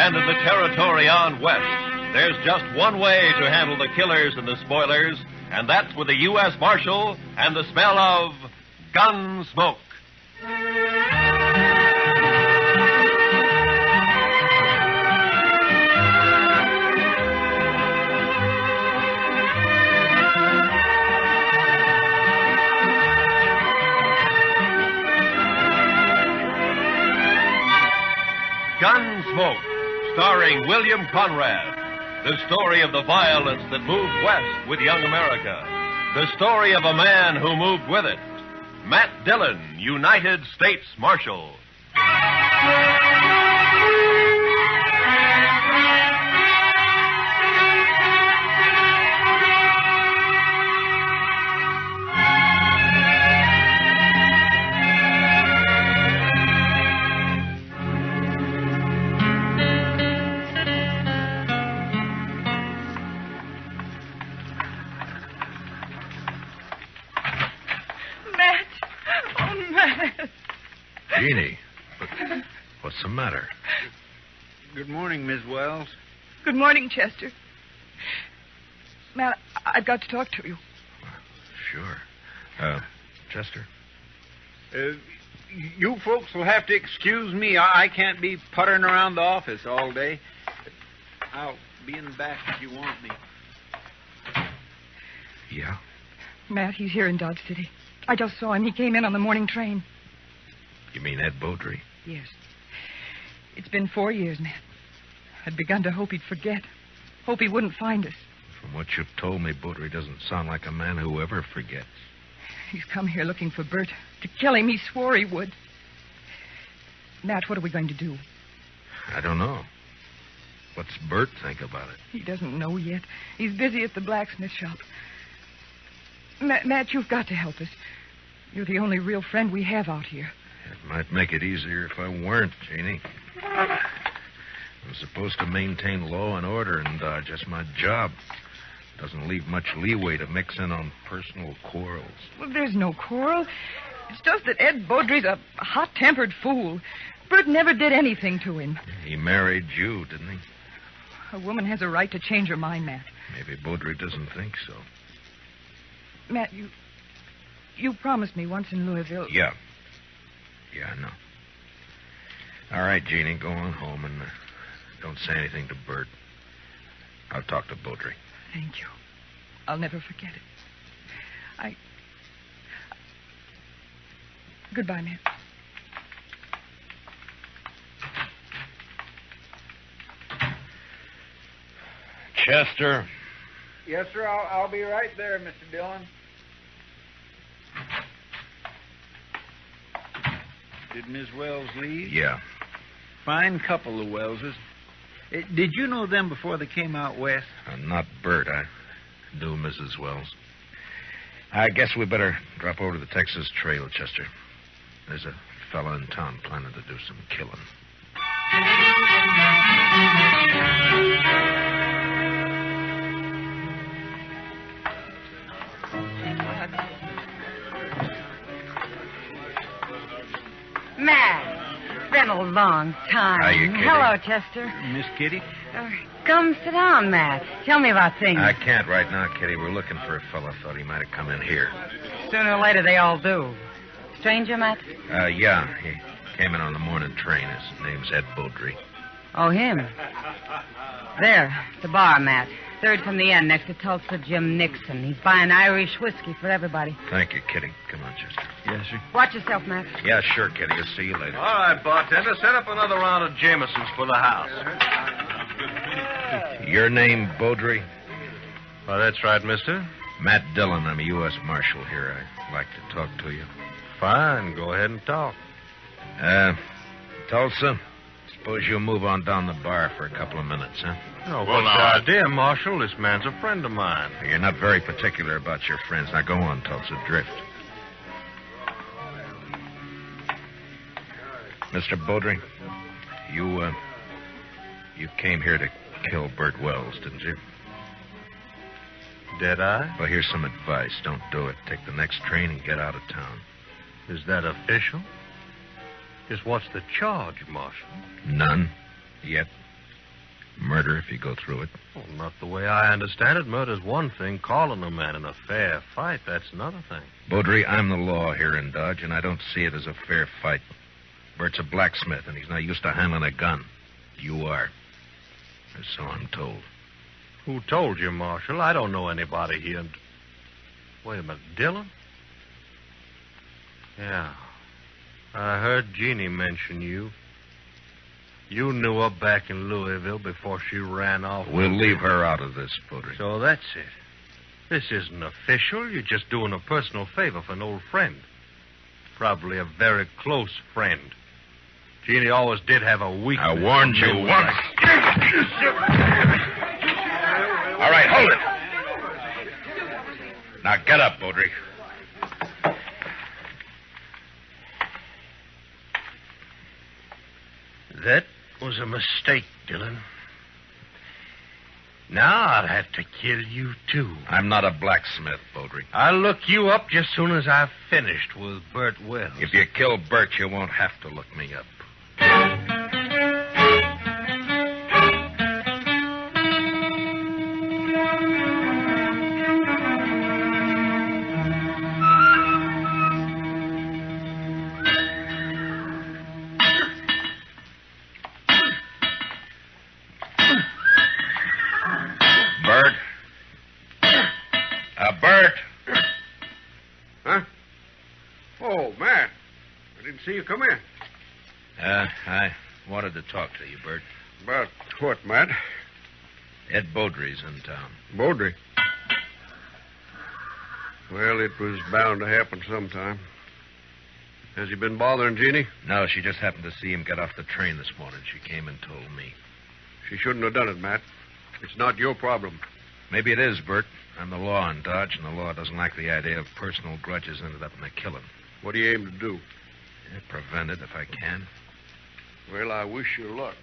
and in the territory on west, there's just one way to handle the killers and the spoilers, and that's with a U.S. Marshal and the smell of Gunsmoke. Gunsmoke, starring William Conrad. The story of the violence that moved west with young America. The story of a man who moved with it. Matt Dillon, United States Marshal. Jeannie, what's the matter? Good morning, Miss Wells. Good morning, Chester. Matt, I've got to talk to you. Sure. Chester? You folks will have to excuse me. I can't be puttering around the office all day. I'll be in the back if you want me. Yeah? Matt, he's here in Dodge City. I just saw him. He came in on the morning train. You mean Ed Beaudry? Yes. It's been 4 years, Matt. I'd begun to hope he'd forget. Hope he wouldn't find us. From what you've told me, Beaudry doesn't sound like a man who ever forgets. He's come here looking for Bert. To kill him, he swore he would. Matt, what are we going to do? I don't know. What's Bert think about it? He doesn't know yet. He's busy at the blacksmith shop. Matt, you've got to help us. You're the only real friend we have out here. It might make it easier if I weren't, Jeannie. I'm supposed to maintain law and order in Dodge. That's my job. Doesn't leave much leeway to mix in on personal quarrels. Well, there's no quarrel. It's just that Ed Beaudry's a hot-tempered fool. Bert never did anything to him. He married you, didn't he? A woman has a right to change her mind, Matt. Maybe Beaudry doesn't think so. Matt, you promised me once in Louisville. Yeah. Yeah, I know. All right, Jeannie, go on home and don't say anything to Bert. I'll talk to Beaudry. Thank you. I'll never forget it. Goodbye, Matt. Chester. Yes, sir. I'll be right there, Mr. Dillon. Did Miss Wells leave? Yeah. Fine couple, the Welleses. Did you know them before they came out west? Not Bert. I knew Mrs. Wells. I guess we better drop over to the Texas Trail, Chester. There's a fella in town planning to do some killing. Matt, it's been a long time. Hiya, Kitty. Hello, Chester. Miss Kitty? Come sit down, Matt. Tell me about things. I can't right now, Kitty. We're looking for a fella. Thought he might have come in here. Sooner or later, they all do. Stranger, Matt? Yeah. He came in on the morning train. His name's Ed Beaudry. Oh, him. There, the bar, Matt. Third from the end, next to Tulsa Jim Nixon. He's buying Irish whiskey for everybody. Thank you, Kitty. Come on, Chester. Yes, sir. Watch yourself, Matt. Yeah, sure, Kitty. I'll see you later. All right, bartender, set up another round of Jamesons for the house. Your name, Beaudry? Well, that's right, mister. Matt Dillon. I'm a U.S. Marshal here. I'd like to talk to you. Fine, go ahead and talk. Tulsa, suppose you'll move on down the bar for a couple of minutes, huh? Oh, what's the idea, Marshal? This man's a friend of mine. You're not very particular about your friends. Now go on, Tulsa. Drift. Mr. Beaudry, you came here to kill Bert Wells, didn't you? Did I? Well, here's some advice. Don't do it. Take the next train and get out of town. Is that official? Just what's the charge, Marshal? None. Yet. Murder if you go through it. Well, not the way I understand it. Murder's one thing. Calling a man in a fair fight, that's another thing. Beaudry, I'm the law here in Dodge, and I don't see it as a fair fight. Bert's a blacksmith, and he's not used to handling a gun. You are. Or so I'm told. Who told you, Marshal? I don't know anybody here. Wait a minute. Dillon? Yeah. I heard Jeannie mention you. You knew her back in Louisville before she ran off. We'll leave her out of this, Beaudry. So that's it. This isn't official. You're just doing a personal favor for an old friend. Probably a very close friend. Jeannie always did have a weakness. I warned you once. All right, hold it. Now get up, Beaudry. That was a mistake, Dillon. Now I'll have to kill you, too. I'm not a blacksmith, Beaudry. I'll look you up just soon as I've finished with Bert Wells. If you kill Bert, you won't have to look me up. Bert. Huh? Oh, Matt. I didn't see you come in. I wanted to talk to you, Bert. About what, Matt? Ed Beaudry's in town. Beaudry? Well, it was bound to happen sometime. Has he been bothering Jeannie? No, she just happened to see him get off the train this morning. She came and told me. She shouldn't have done it, Matt. It's not your problem. Maybe it is, Bert. I'm the law in Dodge, and the law doesn't like the idea of personal grudges ended up in a killing. What do you aim to do? Prevent it if I can. Well, I wish you luck.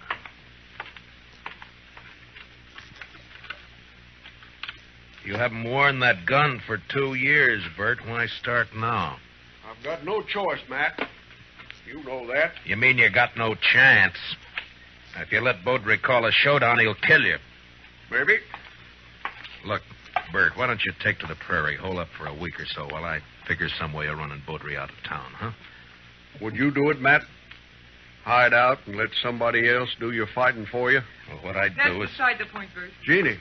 You haven't worn that gun for 2 years, Bert. Why start now? I've got no choice, Matt. You know that. You mean you got no chance? If you let Beaudry call a showdown, he'll kill you. Maybe. Look, Bert, why don't you take to the prairie, hole up for a week or so while I figure some way of running Beaudry out of town, huh? Would you do it, Matt? Hide out and let somebody else do your fighting for you? Well, what I'd That's do is... beside the point, Bert. Jeannie.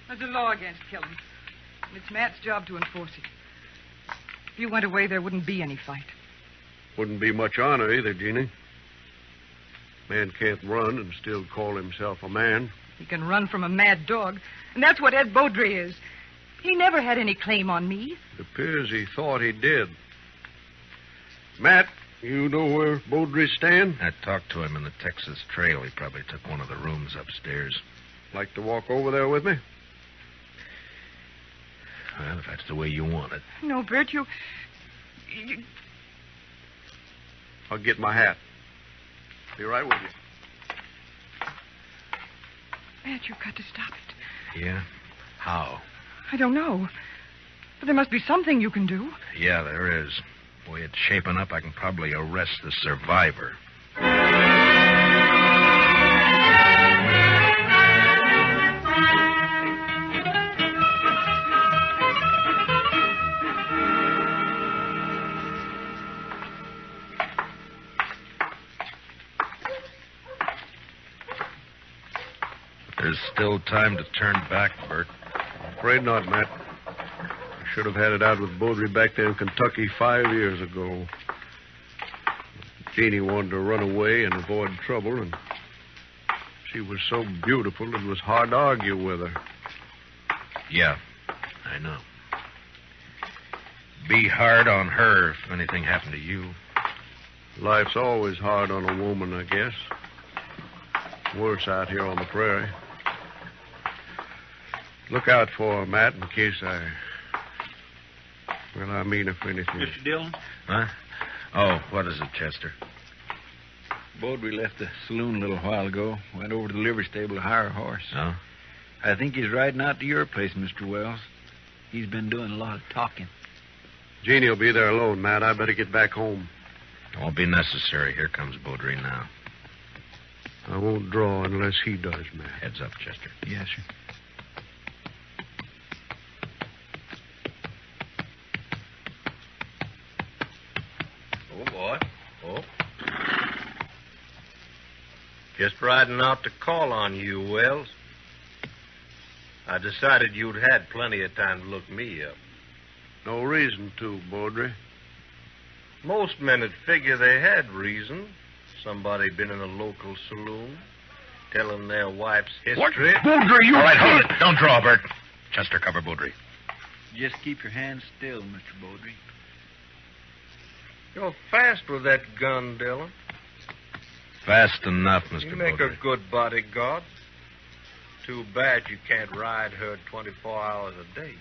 There's a law against killing. And it's Matt's job to enforce it. If you went away, there wouldn't be any fight. Wouldn't be much honor either, Jeannie. Man can't run and still call himself a man. He can run from a mad dog. And that's what Ed Beaudry is. He never had any claim on me. It appears he thought he did. Matt, you know where Beaudry stand? I talked to him in the Texas Trail. He probably took one of the rooms upstairs. Like to walk over there with me? Well, if that's the way you want it. No, Bert, you... I'll get my hat. Be right with you. Matt, you've got to stop it. Yeah? How? I don't know. But there must be something you can do. Yeah, there is. The way it's shaping up, I can probably arrest the survivor. There's still time to turn back, Bert. Afraid not, Matt. I should have had it out with Beaudry back there in Kentucky 5 years ago. Jeannie wanted to run away and avoid trouble, and she was so beautiful it was hard to argue with her. Yeah, I know. Be hard on her if anything happened to you. Life's always hard on a woman, I guess. Worse out here on the prairie. Look out for her, Matt, in case I... Well, I mean if anything... Mr. Dillon? Huh? Oh, what is it, Chester? Beaudry left the saloon a little while ago. Went over to the livery stable to hire a horse. Oh? I think he's riding out to your place, Mr. Wells. He's been doing a lot of talking. Jeannie will be there alone, Matt. I better get back home. It won't be necessary. Here comes Beaudry now. I won't draw unless he does, Matt. Heads up, Chester. Yes, sir. Oh, boy. Oh. Just riding out to call on you, Wells. I decided you'd had plenty of time to look me up. No reason to, Baudry. Most men would figure they had reason. Somebody been in a local saloon, telling their wife's history. Baudry, you... All right, hold it. Don't draw, Bert. Chester, cover Baudry. Just keep your hands still, Mr. Baudry. You're fast with that gun, Dillon. Fast enough, Mr. You make Baudry. a good bodyguard. Too bad you can't ride her 24 hours a day.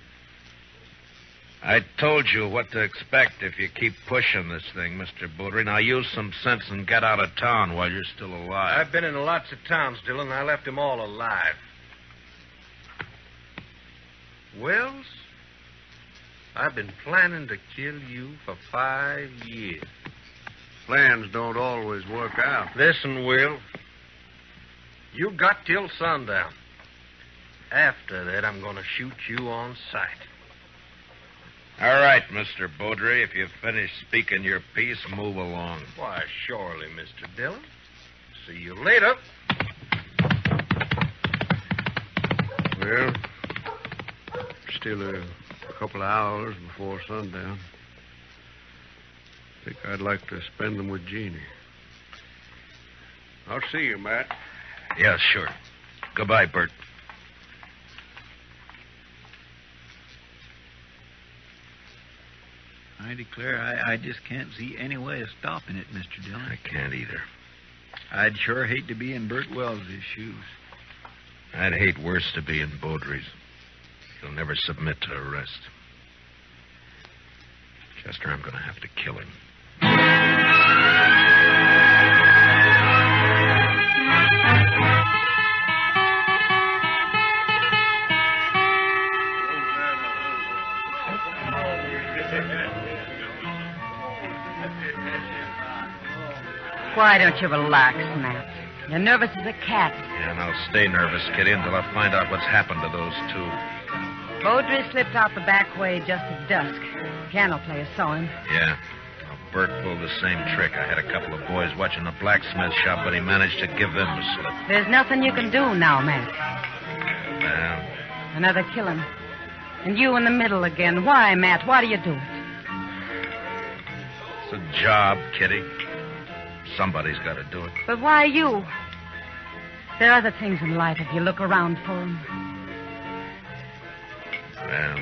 I told you what to expect if you keep pushing this thing, Mr. Baudry. Now use some sense and get out of town while you're still alive. I've been in lots of towns, Dillon. I left them all alive. Wells, I've been planning to kill you for 5 years. Plans don't always work out. Listen, Will. You got till sundown. After that, I'm going to shoot you on sight. All right, Mr. Baudry. If you've finished speaking your piece, move along. Why, surely, Mr. Dillon. See you later. Well, still a couple of hours before sundown. Think I'd like to spend them with Jeannie. I'll see you, Matt. Yeah, sure. Goodbye, Bert. I declare I just can't see any way of stopping it, Mr. Dillon. I can't either. I'd sure hate to be in Bert Wells' shoes. I'd hate worse to be in Baudry's. He'll never submit to arrest. Chester, I'm going to have to kill him. Why don't you relax, Matt? You're nervous as a cat. Yeah, and I'll stay nervous, Kitty, until I find out what's happened to those two. Baudry slipped out the back way just at dusk. Piano player saw him. Yeah. Well, Bert pulled the same trick. I had a couple of boys watching the blacksmith shop, but he managed to give them the slip. There's nothing you can do now, Matt. Well, Another killing. And you in the middle again. Why, Matt? Why do you do it? it's a job, Kitty. Somebody's got to do it. But why you? There are other things in life if you look around for them. Well,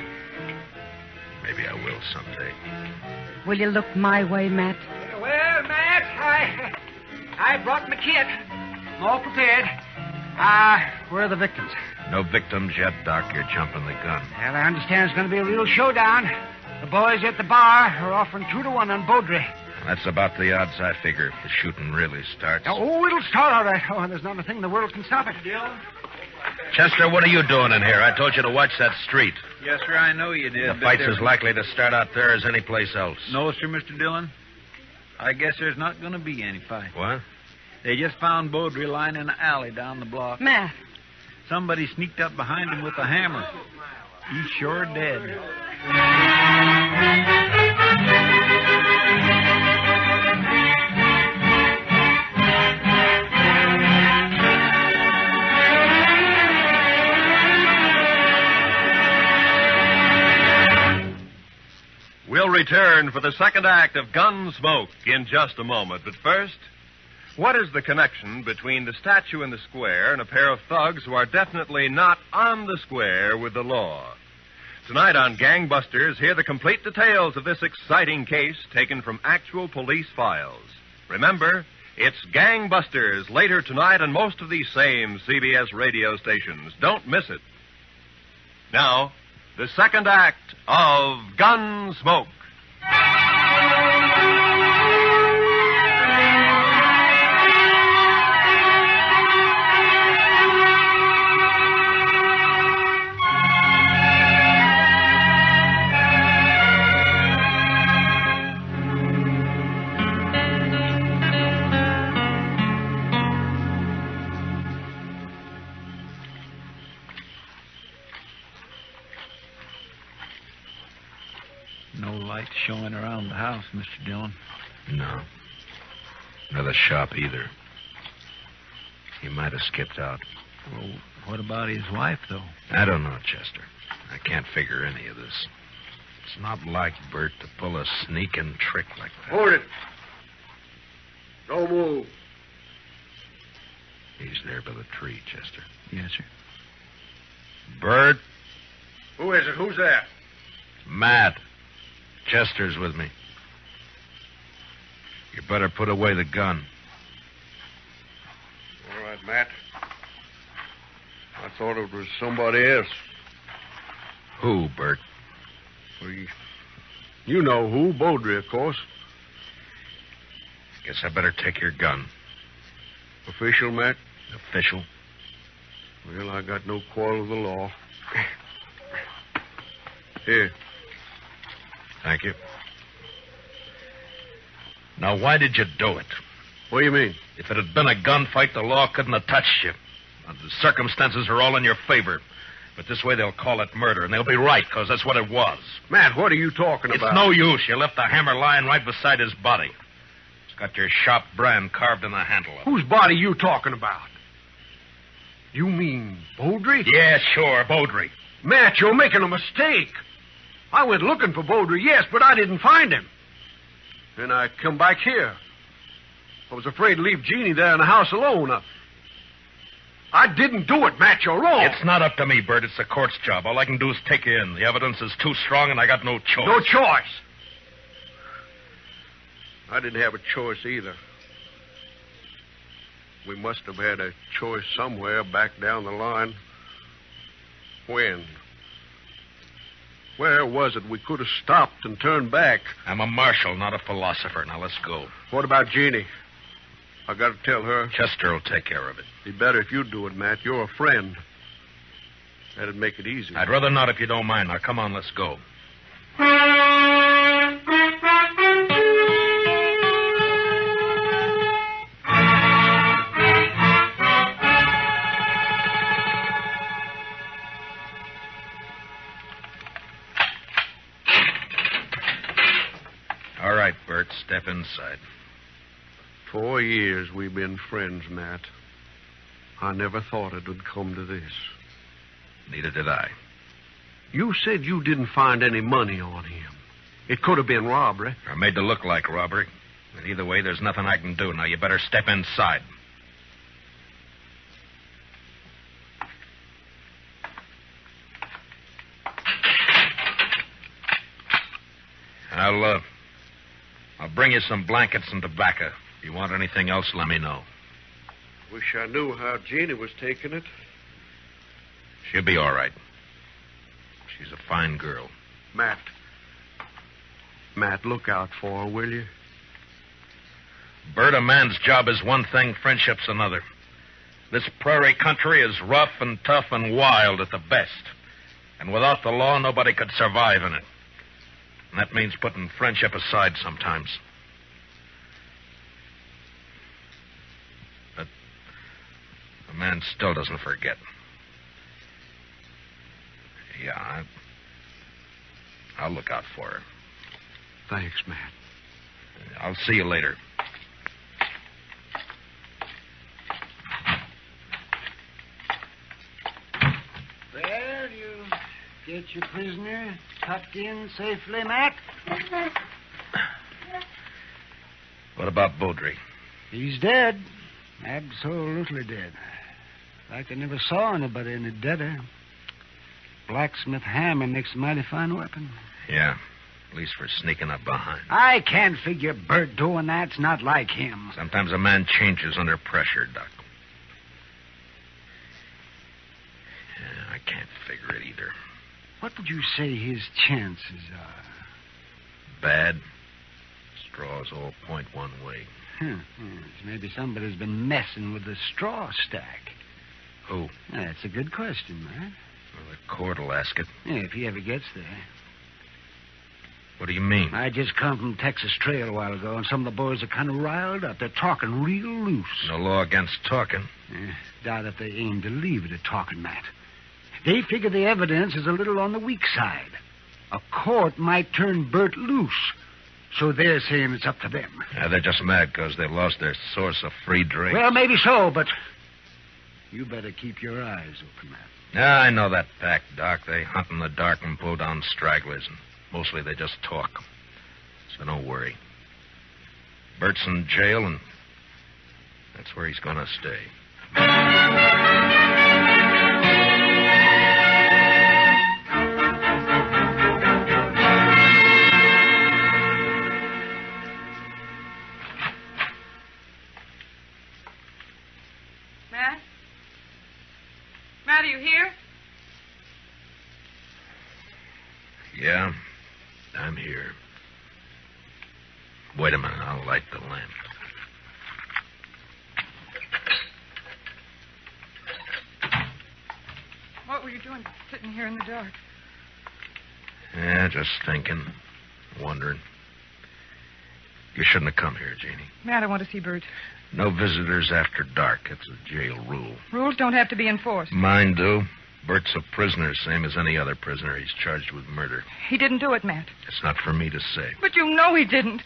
maybe I will someday. Will you look my way, Matt? Well, Matt, I brought my kit. I'm all prepared. Where are the victims? No victims yet, Doc. You're jumping the gun. Well, I understand it's going to be a real showdown. The boys at the bar are offering 2-1 on Baudry. That's about the odds I figure if the shooting really starts. Oh, it'll start all right. Oh, there's not a thing in the world can stop it. Chester, what are you doing in here? I told you to watch that street. Yes, sir, I know you did. The but fight's there- as likely to start out there as any place else. No, sir, Mr. Dillon. I guess there's not going to be any fight. What? They just found Baudry lying in an alley down the block. Matt. Somebody sneaked up behind him with a hammer. He's sure dead. We'll return for the second act of Gunsmoke in just a moment. But first, what is the connection between the statue in the square and a pair of thugs who are definitely not on the square with the law? Tonight on Gangbusters, hear the complete details of this exciting case taken from actual police files. Remember, it's Gangbusters later tonight on most of these same CBS radio stations. Don't miss it. Now, the second act of Gunsmoke. No light showing around the house, Mr. Dillon. No. Nor the shop either. He might have skipped out. Well, what about his wife, though? I don't know, Chester. I can't figure any of this. It's not like Bert to pull a sneaking trick like that. Hold it. Don't move. He's there by the tree, Chester. Yes, sir. Bert, Who is it? Who's that? Matt. Chester's with me. You better put away the gun. All right, Matt. I thought it was somebody else. Who, Bert? Well, you know who. Beaudry, of course. Guess I better take your gun. Official, Matt? Official? Well, I got no quarrel with the law. Here. Thank you. Now, why did you do it? What do you mean? If it had been a gunfight, the law couldn't have touched you. The circumstances are all in your favor. But this way they'll call it murder, and they'll be right, because that's what it was. Matt, what are you talking about? It's no use. You left the hammer lying right beside his body. It's got your shop brand carved in the handle of it. Whose body you talking about? You mean Beaudry? Yeah, sure, Beaudry. Matt, you're making a mistake. I went looking for Beaudry, yes, but I didn't find him. Then I come back here. I was afraid to leave Jeannie there in the house alone. I didn't do it, Matt. You're wrong. It's not up to me, Bert. It's the court's job. All I can do is take you in. The evidence is too strong, and I got no choice. No choice. I didn't have a choice either. We must have had a choice somewhere back down the line. When? Where was it we could have stopped and turned back? I'm a marshal, not a philosopher. Now, let's go. What about Jeannie? I got to tell her. Chester will take care of it. Be better if you do it, Matt. You're a friend. That'd make it easy. I'd rather not if you don't mind. Now, come on, let's go. All right, Bert, step inside. 4 years we've been friends, Matt. I never thought it would come to this. Neither did I. You said you didn't find any money on him. It could have been robbery. I made it look like robbery. But either way, there's nothing I can do. Now, you better step inside. I'll bring you some blankets and tobacco. If you want anything else, let me know. Wish I knew how Jeannie was taking it. She'll be all right. She's a fine girl. Matt, look out for her, will you? Bert, a man's job is one thing, friendship's another. This prairie country is rough and tough and wild at the best. And without the law, nobody could survive in it. And that means putting friendship aside sometimes. But a man still doesn't forget. Yeah, I'll look out for her. Thanks, Matt. I'll see you later. Well, you get your prisoner tucked in safely, Matt? What about Beaudry? He's dead. Absolutely dead. Like I never saw anybody any deader. Blacksmith hammer makes a mighty fine weapon. Yeah, at least for sneaking up behind. I can't figure Bert doing that's not like him. Sometimes a man changes under pressure, Doc. Yeah, I can't figure it either. What would you say his chances are? Bad. Straws all point one way. Yes, maybe somebody's been messing with the straw stack. Who? That's a good question, man. Well, the court will ask it. Yeah, if he ever gets there. What do you mean? I just come from Texas Trail a while ago, and some of the boys are kind of riled up. They're talking real loose. No law against talking. Doubt if they aim to leave it at talking, Matt. They figure the evidence is a little on the weak side. a court might turn Bert loose. So they're saying it's up to them. Yeah, they're just mad because they've lost their source of free drink. Well, maybe so, but you better keep your eyes open, Matt. Yeah, I know that pack, Doc. They hunt in the dark and pull down stragglers, and mostly they just talk. So don't worry. Bert's in jail, and that's where he's going to stay. Matt? Matt, are you here? Yeah, I'm here. Wait a minute, I'll light the lamp. What were you doing sitting here in the dark? Yeah, just thinking, wondering. You shouldn't have come here, Jeannie. Matt, I want to see Bert. No visitors after dark. It's a jail rule. Rules don't have to be enforced. Mine do. Bert's a prisoner, same as any other prisoner. He's charged with murder. He didn't do it, Matt. It's not for me to say. But you know he didn't.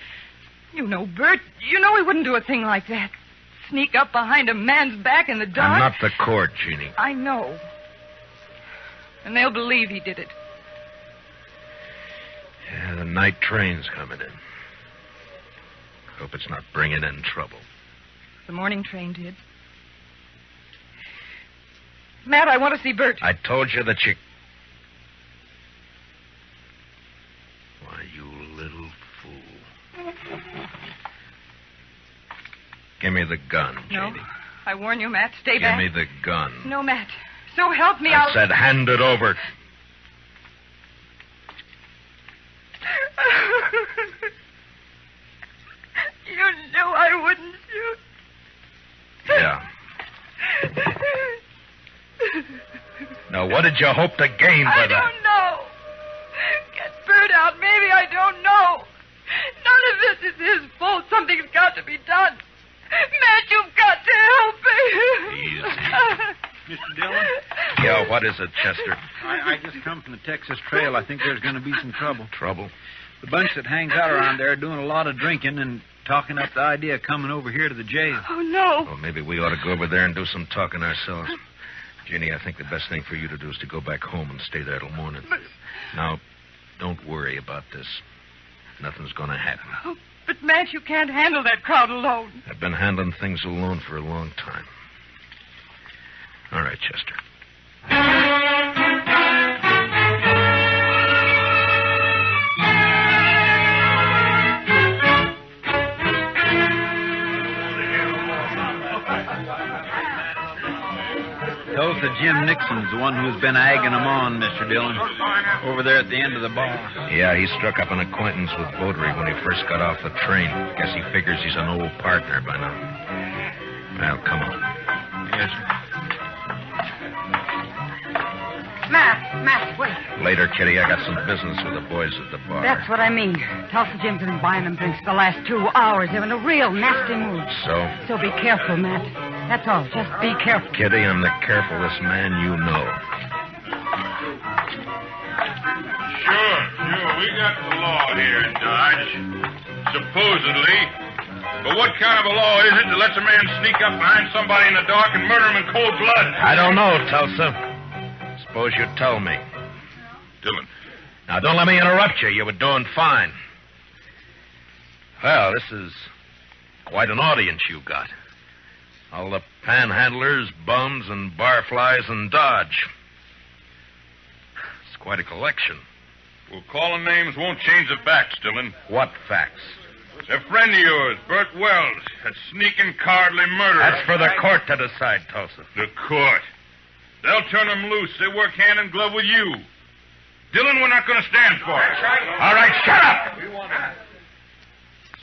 You know Bert. You know he wouldn't do a thing like that. Sneak up behind a man's back in the dark. I'm not the court, Jeannie. I know. And they'll believe he did it. Yeah, the night train's coming in. Hope it's not bringing in trouble. The morning train did. Matt, I want to see Bert. I told you that you... Why, you little fool. Give me the gun, No. Jeannie. I warn you, Matt. Stay Give back. me the gun. No, Matt. So help me, I said hand it over. You knew I wouldn't shoot. Yeah. Now, what did you hope to gain by I that? don't know. Get Bert out. Maybe I don't know. None of this is his fault. Something's got to be done. Matt, you've got to help me. Easy. Mr. Dillon? Yeah, what is it, Chester? I just come from the Texas Trail. I think there's going to be some trouble. Trouble? The bunch that hangs out around there are doing a lot of drinking and talking up the idea of coming over here to the jail. Oh, no. Well, maybe we ought to go over there and do some talking ourselves. Jeannie, I think the best thing for you to do is to go back home and stay there till morning. Now, don't worry about this. Nothing's going to happen. Oh, but, Matt, you can't handle that crowd alone. I've been handling things alone for a long time. All right, Chester. Tulsa Jim Nixon's the one who's been egging them on, Mr. Dillon, over there at the end of the bar. Yeah, he struck up an acquaintance with Beaudry when he first got off the train. Guess he figures he's an old partner by now. Well, come on. Yes, sir. Matt, wait. Later, Kitty, I got some business with the boys at the bar. That's what I mean. Tulsa Jim's been buying them drinks for the last 2 hours. They're in a real nasty mood. So? So be careful, Matt. That's all. Just be careful. Kitty, I'm the carefulest man you know. Sure. We got the law here in Dodge. Supposedly. But what kind of a law is it that lets a man sneak up behind somebody in the dark and murder him in cold blood? I don't know, Tulsa. Suppose you tell me. Dillon. Now, don't let me interrupt you. You were doing fine. Well, this is quite an audience you got. All the panhandlers, bums, and barflies in Dodge. It's quite a collection. Well, calling names won't change the facts, Dillon. What facts? A friend of yours, Bert Wells, that sneaking cowardly murderer. That's for the court to decide, Tulsa. The court. They'll turn him loose. They work hand in glove with you. Dillon, we're not going to stand for it. All right, shut up!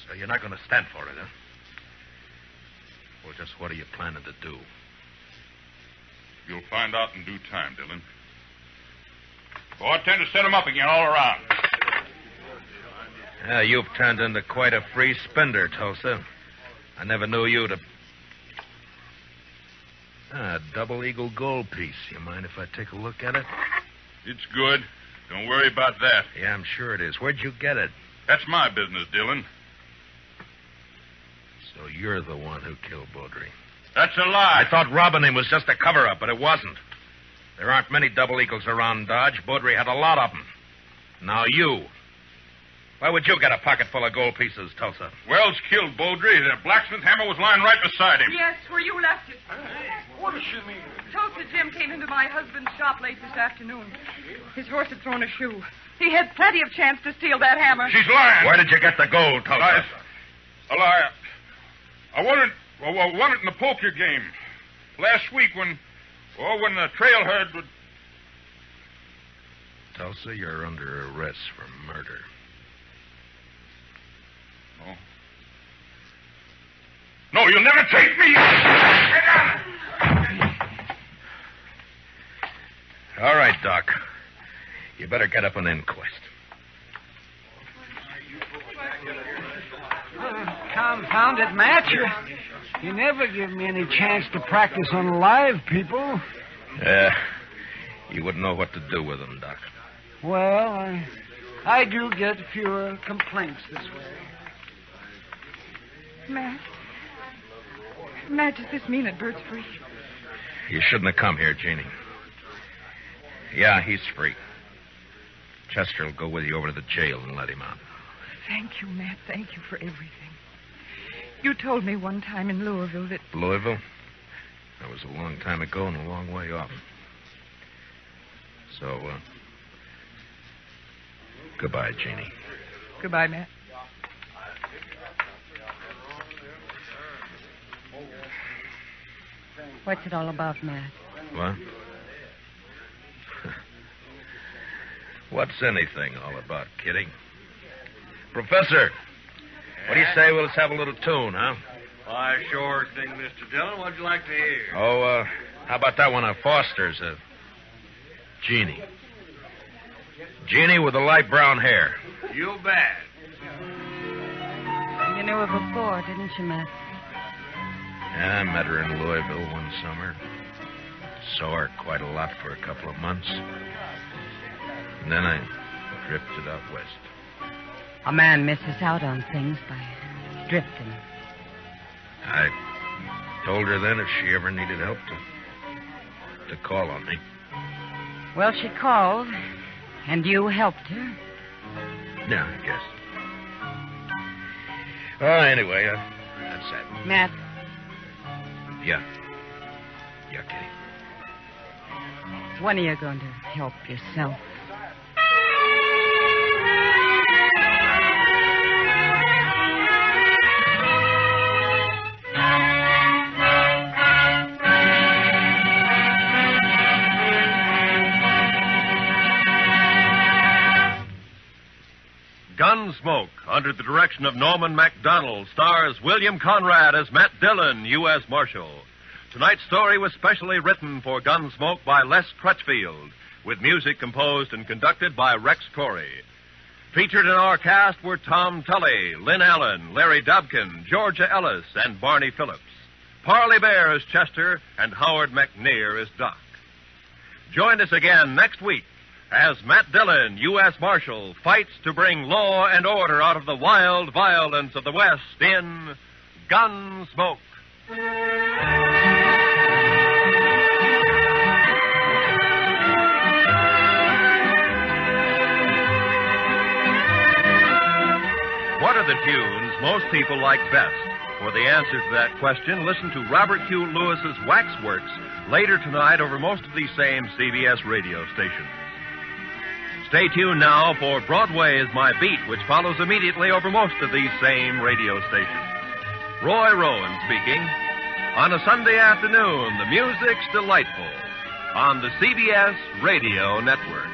So you're not going to stand for it, huh? Well, just what are you planning to do? You'll find out in due time, Dillon. Oh, I tend to set him up again all around. Yeah, you've turned into quite a free spender, Tulsa. I never knew you to... double eagle gold piece. You mind if I take a look at it? It's good. Don't worry about that. Yeah, I'm sure it is. Where'd you get it? That's my business, Dillon. So you're the one who killed Baudry. That's a lie. I thought robbing him was just a cover-up, but it wasn't. There aren't many double eagles around Dodge. Baudry had a lot of them. Now you. Why would you get a pocket full of gold pieces, Tulsa? Wells killed Baudry. The blacksmith hammer was lying right beside him. Yes, where you left it. What does she mean? Tulsa Jim came into my husband's shop late this afternoon. His horse had thrown a shoe. He had plenty of chance to steal that hammer. She's lying. Where did you get the gold, Tulsa? A lie. I won it in the poker game last week when the trail herd would... Tulsa, you're under arrest for murder. Oh. No, you'll never take me. All right, Doc. You better get up an inquest. Confound it, Matt. You never give me any chance to practice on live people. You wouldn't know what to do with them, Doc. Well, I do get fewer complaints this way. Matt, does this mean that Bert's free? You shouldn't have come here, Jeannie. Yeah, he's free. Chester will go with you over to the jail and let him out. Thank you, Matt. Thank you for everything. You told me one time in Louisville that... Louisville? That was a long time ago and a long way off. So, goodbye, Jeannie. Goodbye, Matt. What's it all about, Matt? What? What's anything all about, Kitty? Professor, what do you say we'll just have a little tune, huh? Why, sure thing, Mr. Dillon. What'd you like to hear? Oh, how about that one of Foster's? Jeannie. Jeannie with the light brown hair. You bet. You knew her before, didn't you, Matt? Yeah, I met her in Louisville one summer. Saw her quite a lot for a couple of months. And then I drifted out west. A man misses out on things by drifting. I told her then if she ever needed help to call on me. Well, she called, and you helped her. Yeah, I guess. Well, anyway, that's that. Matt. Yeah. Yeah, Kitty. When are you going to help yourself? Gunsmoke, under the direction of Norman MacDonald, stars William Conrad as Matt Dillon, U.S. Marshal. Tonight's story was specially written for Gunsmoke by Les Crutchfield, with music composed and conducted by Rex Corey. Featured in our cast were Tom Tully, Lynn Allen, Larry Dobkin, Georgia Ellis, and Barney Phillips. Parley Bear as Chester, and Howard McNear as Doc. Join us again next week as Matt Dillon, U.S. Marshal, fights to bring law and order out of the wild violence of the West in Gunsmoke. What are the tunes most people like best? For the answer to that question, listen to Robert Hugh Lewis's Waxworks later tonight over most of these same CBS radio stations. Stay tuned now for Broadway is My Beat, which follows immediately over most of these same radio stations. Roy Rowan speaking. On a Sunday afternoon, the music's delightful on the CBS Radio Network.